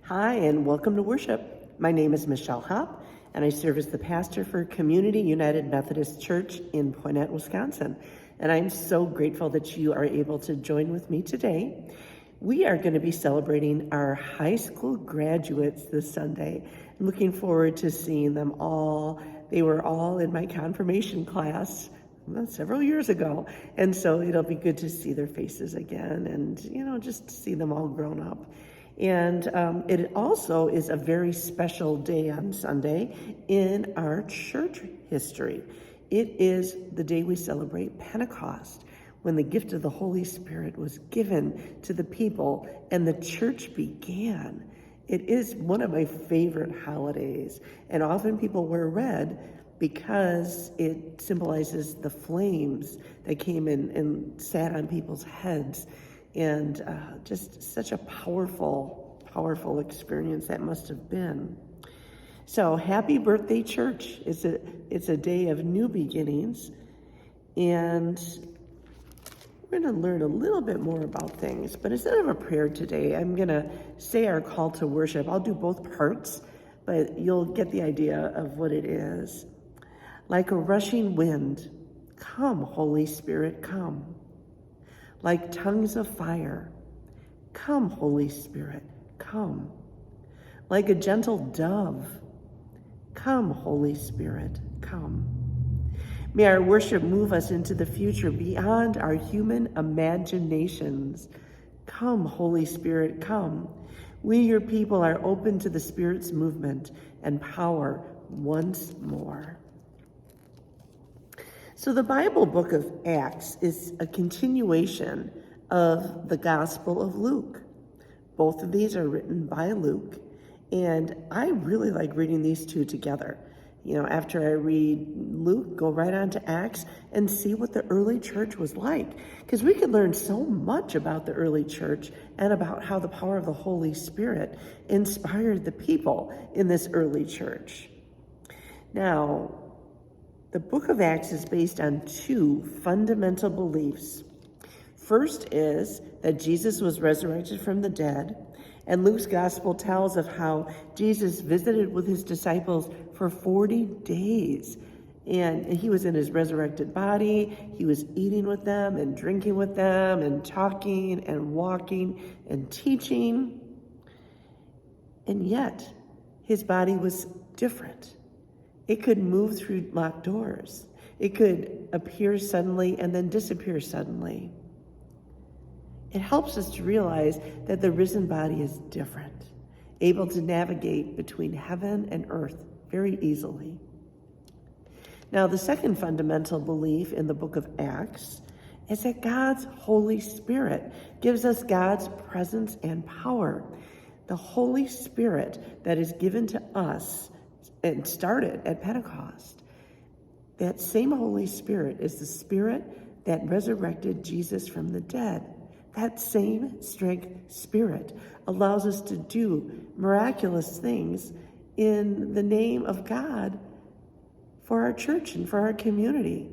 Hi, and welcome to worship. My name is Michelle Hopp, and I serve as the pastor for Community United Methodist Church in Poinette, Wisconsin. And I'm so grateful that you are able to join with me today. We are going to be celebrating our high school graduates this Sunday. I'm looking forward to seeing them all. They were all in my confirmation class several years ago, and so it'll be good to see their faces again and, just to see them all grown up. And it also is a very special day on Sunday in our church history. It is the day we celebrate Pentecost, when the gift of the Holy Spirit was given to the people and the church began. It is one of my favorite holidays, and often people wear red because it symbolizes the flames that came in and sat on people's heads. And just such a powerful experience that must have been. So happy birthday, church. It's a day of new beginnings. And we're going to learn a little bit more about things. But instead of a prayer today, I'm going to say our call to worship. I'll do both parts, but you'll get the idea of what it is. Like a rushing wind, come, Holy Spirit, come. Like tongues of fire, come, Holy Spirit, come. Like a gentle dove, come, Holy Spirit, come. May our worship move us into the future beyond our human imaginations. Come, Holy Spirit, come. We, your people, are open to the Spirit's movement and power once more. So the Bible book of Acts is a continuation of the Gospel of Luke. Both of these are written by Luke, and I really like reading these two together. After I read Luke, go right on to Acts and see what the early church was like, because we can learn so much about the early church and about how the power of the Holy Spirit inspired the people in this early church. Now, the book of Acts is based on two fundamental beliefs. First is that Jesus was resurrected from the dead, and Luke's gospel tells of how Jesus visited with his disciples for 40 days. And he was in his resurrected body. He was eating with them and drinking with them and talking and walking and teaching. And yet, his body was different. It could move through locked doors. It could appear suddenly and then disappear suddenly. It helps us to realize that the risen body is different, able to navigate between heaven and earth very easily. Now, the second fundamental belief in the book of Acts is that God's Holy Spirit gives us God's presence and power. The Holy Spirit that is given to us and started at Pentecost. That same Holy Spirit is the Spirit that resurrected Jesus from the dead. That same strength Spirit allows us to do miraculous things in the name of God for our church and for our community.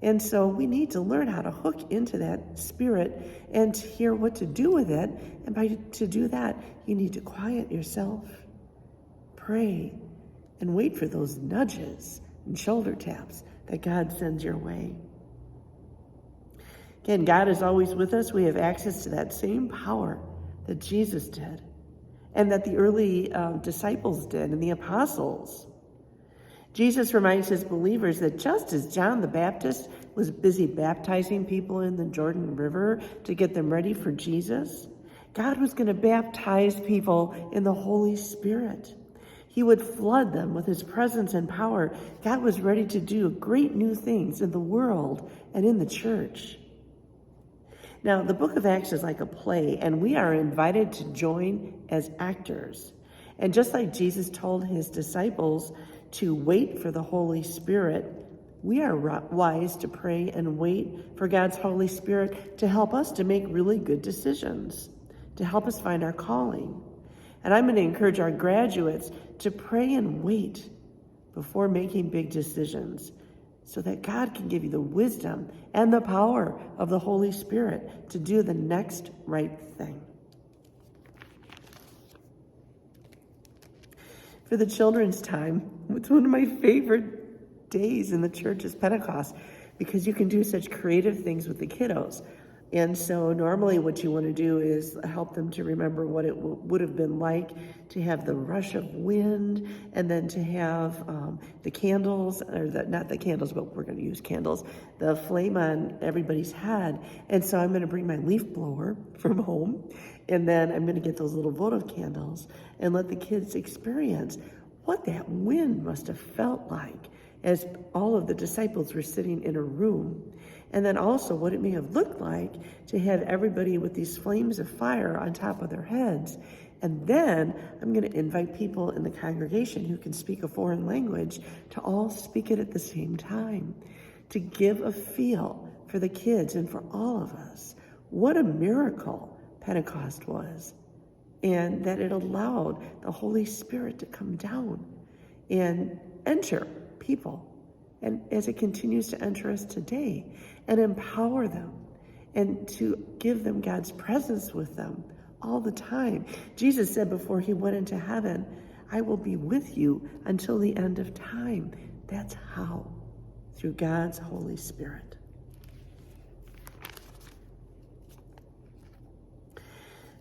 And so we need to learn how to hook into that Spirit and to hear what to do with it. And to do that, you need to quiet yourself, pray, and wait for those nudges and shoulder taps that God sends your way. Again, God is always with us. We have access to that same power that Jesus did and that the early disciples did and the apostles. Jesus reminds his believers that just as John the Baptist was busy baptizing people in the Jordan River to get them ready for Jesus, God was going to baptize people in the Holy Spirit. He would flood them with his presence and power. God was ready to do great new things in the world and in the church. Now, the book of Acts is like a play, and we are invited to join as actors. And just like Jesus told his disciples to wait for the Holy Spirit, we are wise to pray and wait for God's Holy Spirit to help us to make really good decisions, to help us find our calling. And I'm going to encourage our graduates to pray and wait before making big decisions so that God can give you the wisdom and the power of the Holy Spirit to do the next right thing. for the children's time. It's one of my favorite days in the Church of Pentecost because you can do such creative things with the kiddos. And so normally what you want to do is help them to remember what it would have been like to have the rush of wind, and then to have the candles, or not the candles, but we're going to use candles, the flame on everybody's head. And so I'm going to bring my leaf blower from home, and then I'm going to get those little votive candles and let the kids experience what that wind must have felt like as all of the disciples were sitting in a room. And then also what it may have looked like to have everybody with these flames of fire on top of their heads. And then I'm going to invite people in the congregation who can speak a foreign language to all speak it at the same time, to give a feel for the kids and for all of us. What a miracle Pentecost was, and that it allowed the Holy Spirit to come down and enter people. And as it continues to enter us today, and empower them, and to give them God's presence with them all the time. Jesus said before he went into heaven, I will be with you until the end of time. That's how, through God's Holy Spirit.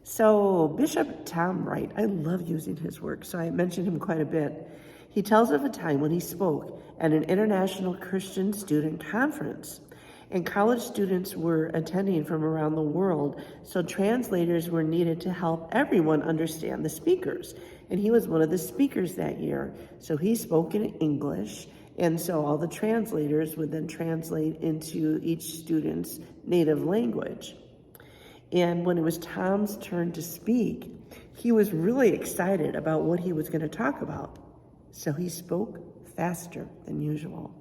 So Bishop Tom Wright, I love using his work, so I mentioned him quite a bit. He tells of a time when he spoke at an international Christian student conference, and college students were attending from around the world, so translators were needed to help everyone understand the speakers. And he was one of the speakers that year, so he spoke in English, and so all the translators would then translate into each student's native language. And when it was Tom's turn to speak, he was really excited about what he was going to talk about, so he spoke faster than usual.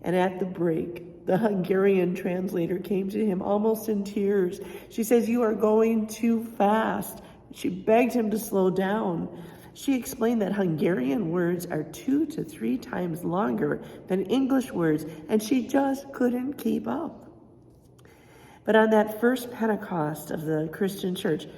And at the break, the Hungarian translator came to him almost in tears. She says, "You are going too fast." She begged him to slow down. She explained that Hungarian words are 2 to 3 times longer than English words, and she just couldn't keep up. But on that first Pentecost of the Christian church,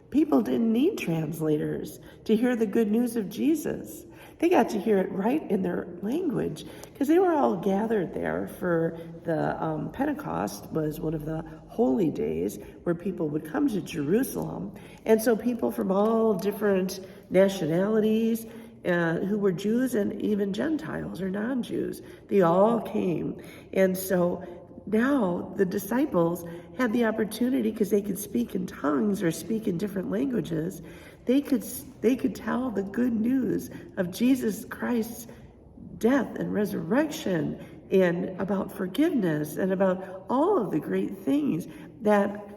people didn't need translators to hear the good news of Jesus. They got to hear it right in their language, because they were all gathered there for the Pentecost was one of the holy days where people would come to Jerusalem. And so people from all different nationalities, who were Jews and even Gentiles or non-Jews, they all came. And so now the disciples had the opportunity, because they could speak in tongues or speak in different languages, they could tell the good news of Jesus Christ's death and resurrection, and about forgiveness, and about all of the great things that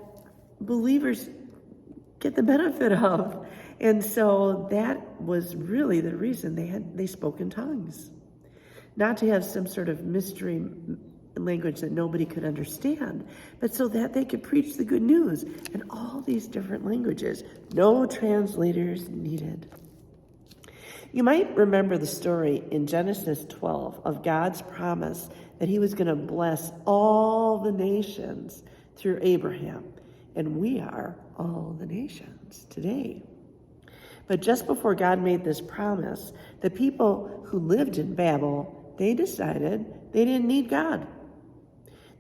believers get the benefit of. And so that was really the reason they spoke in tongues. Not to have some sort of mystery language that nobody could understand, but so that they could preach the good news in all these different languages. No translators needed. You might remember the story in Genesis 12 of God's promise that he was going to bless all the nations through Abraham, and we are all the nations today. But just before God made this promise, the people who lived in Babel, they decided they didn't need God.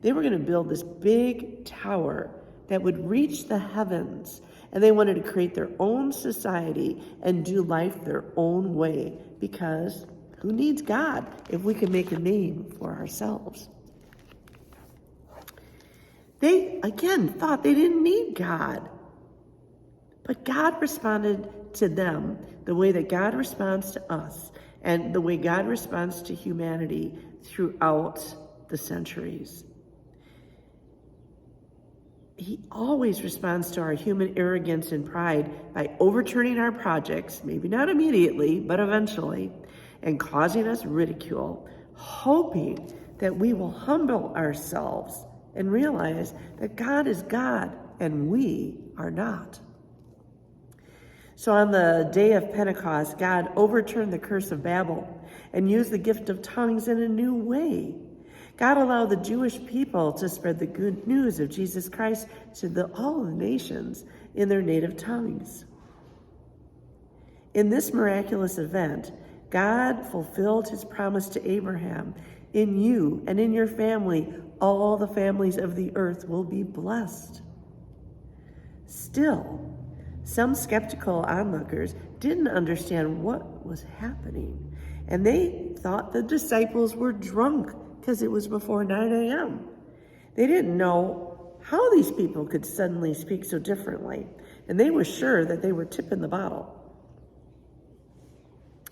They were going to build this big tower that would reach the heavens, and they wanted to create their own society and do life their own way, because who needs God if we can make a name for ourselves? They, again, thought they didn't need God. But God responded to them the way that God responds to us, and the way God responds to humanity throughout the centuries. He always responds to our human arrogance and pride by overturning our projects, maybe not immediately, but eventually, and causing us ridicule, hoping that we will humble ourselves and realize that God is God and we are not. So on the day of Pentecost, God overturned the curse of Babel and used the gift of tongues in a new way. God allowed the Jewish people to spread the good news of Jesus Christ to all the nations in their native tongues. In this miraculous event, God fulfilled his promise to Abraham. In you and in your family, all the families of the earth will be blessed. Still, some skeptical onlookers didn't understand what was happening, and they thought the disciples were drunk because it was before 9 a.m. They didn't know how these people could suddenly speak so differently, and they were sure that they were tipping the bottle.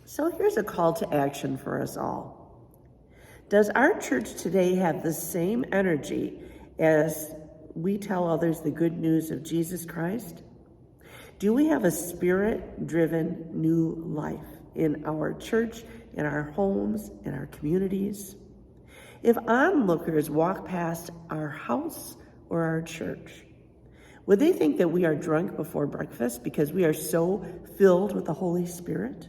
So here's a call to action for us all. Does our church today have the same energy as we tell others the good news of Jesus Christ? Do we have a spirit-driven new life in our church, in our homes, in our communities? If onlookers walk past our house or our church, would they think that we are drunk before breakfast because we are so filled with the Holy Spirit?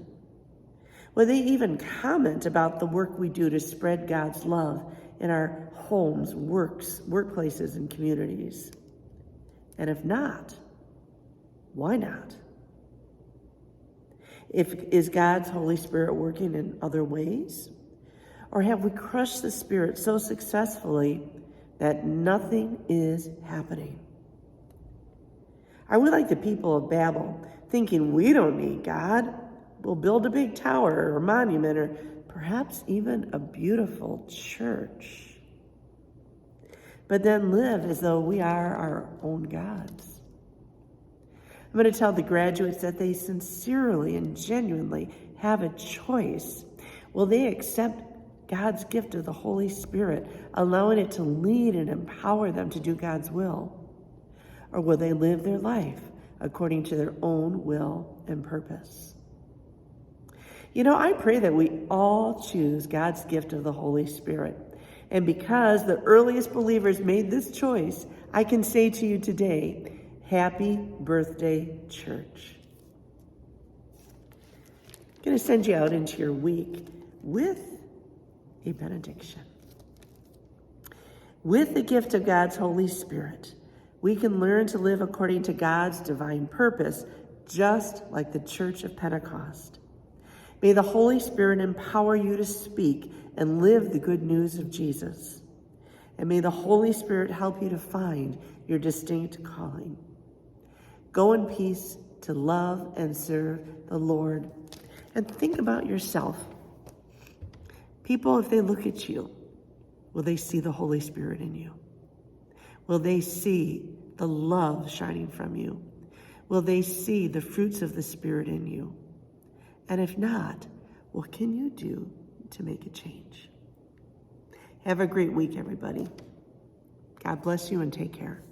Would they even comment about the work we do to spread God's love in our homes, workplaces, and communities? And if not, why not? Is God's Holy Spirit working in other ways? Or have we crushed the Spirit so successfully that nothing is happening? Are we like the people of Babel, thinking we don't need God? We'll build a big tower or monument or perhaps even a beautiful church, but then live as though we are our own gods. I'm going to tell the graduates that they sincerely and genuinely have a choice. Will they accept God's gift of the Holy Spirit, allowing it to lead and empower them to do God's will? Or will they live their life according to their own will and purpose? You know, I pray that we all choose God's gift of the Holy Spirit. And because the earliest believers made this choice, I can say to you today, happy birthday, church. I'm going to send you out into your week with a benediction. With the gift of God's Holy Spirit, we can learn to live according to God's divine purpose, just like the Church of Pentecost. May the Holy Spirit empower you to speak and live the good news of Jesus. And may the Holy Spirit help you to find your distinct calling. Go in peace to love and serve the Lord. And think about yourself. People, if they look at you, will they see the Holy Spirit in you? Will they see the love shining from you? Will they see the fruits of the Spirit in you? And if not, what can you do to make a change? Have a great week, everybody. God bless you and take care.